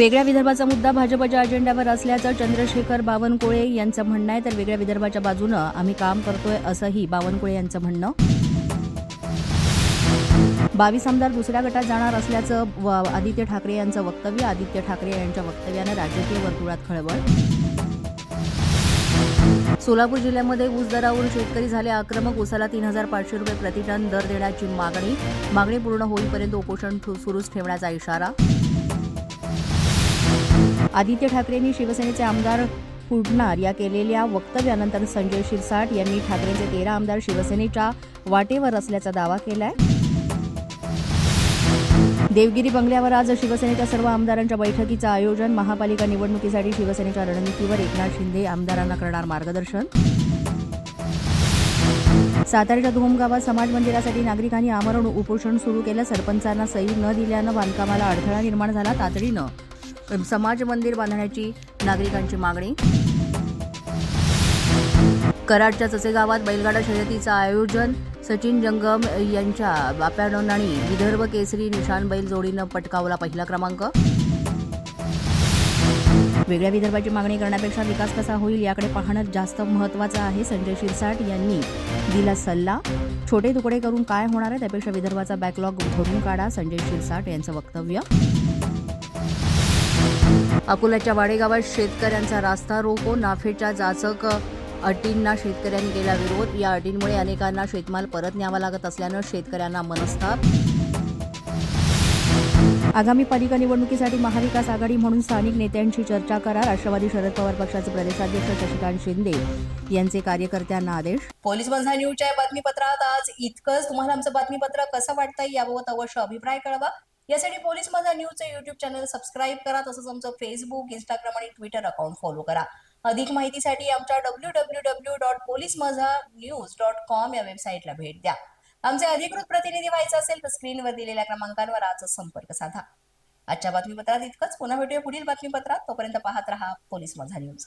वेगळ्या विदर्भाचा मुद्दा भाजपच्या अजेंड्यावर असल्याचं चंद्रशेखर बावनकुळे यांचं म्हणणं आहे, तर वेगळ्या विदर्भाच्या बाजूनं आम्ही काम करतोय असंही बावनकुळे यांचं म्हणणं. 22 आमदार दुसऱ्या गटात जाणार असल्याचं आदित्य ठाकरे यांचं वक्तव्य. आदित्य ठाकरे यांच्या वक्तव्यानं राजकीय वर्तुळात खळबळ. सोलापूर जिल्ह्यामध्ये ऊस दरावरून शेतकरी झाले आक्रमक. ऊसाला 3,500 रुपये प्रतिटन दर देण्याची मागणी पूर्ण होईपर्यंत उपोषण सुरूच ठेवण्याचा इशारा. आदित्य ठाकरेंनी शिवसेनेचे आमदार फुडणार या केलेल्या वक्तव्यानंतर संजय शिरसाट यांनी ठाकरेंचे 13 आमदार शिवसेनेच्या वाटेवर असल्याचा दावा केलाय. देवगिरी बंगल्यावर आज शिवसेनेच्या सर्व आमदारांच्या बैठकीचं आयोजन. महापालिका निवडणुकीसाठी शिवसेनेच्या रणनीतीवर एकनाथ शिंदे आमदारांना करणार मार्गदर्शन. साताऱ्याच्या धोम गावात समाज मंदिरासाठी नागरिकांनी आमरण उपोषण सुरू केलं. सरपंचांना सही न दिल्यानं बांधकामाला अडथळा निर्माण झाला. तातडीनं समाज मंदिर बांधण्याची नागरिकांची मागणी. कराडच्या चचे गावात बैलगाडा शर्यतीचं आयोजन. सचिन जंगम यांच्या बाप्यानं आणि विदर्भ केसरी निशान बैल जोडीनं पटकावला पहिला क्रमांक. वेगळ्या विदर्भाची मागणी करण्यापेक्षा विकास कसा होईल याकडे पाहणं जास्त महत्त्वाचं आहे. संजय शिरसाट यांनी दिला सल्ला. छोटे तुकडे करून काय होणार आहे, त्यापेक्षा विदर्भाचा बॅकलॉग भरून काढा. संजय शिरसाट यांचं वक्तव्य. अकोल्याच्या वाडेगावात शेतकऱ्यांचा रास्ता रोको. नाफेडच्या जाचक अटींना शेतकऱ्यांनी केला विरोध. या अटींमुळे अनेकांना शेतमाल परत न्यावा लागत असल्यानं शेतकऱ्यांना मनस्ताप. आगामी पालिका निवडणुकीसाठी महाविकास आघाडी म्हणून स्थानिक नेत्यांशी चर्चा करा. राष्ट्रवादी शरद पवार पक्षाचे प्रदेशाध्यक्ष शशिकांत शिंदे यांचे कार्यकर्त्यांना आदेश. पोलीस बंधा न्यूजच्या बातमीपत्रात आज इतकंच. तुम्हाला आमचं बातमीपत्र कसं वाटतंय याबाबत अवश्य अभिप्राय कळवा. यासाठी पोलीस बंधा न्यूजचे युट्यूब चॅनल सबस्क्राईब करा. तसंच आमचं फेसबुक, इंस्टाग्राम आणि ट्विटर अकाउंट फॉलो करा. अधिक माहितीसाठी आमच्या www.policemazhanews.com या वेबसाईटला भेट द्या. आमचे अधिकृत प्रतिनिधी व्हायचं असेल तर स्क्रीनवर दिलेल्या क्रमांकांवर आजच संपर्क साधा. आजच्या बातमीपत्रात इतकंच. पुन्हा भेटूया पुढील बातमीपत्रात. तोपर्यंत पाहत रहा पोलीस माझा न्यूज.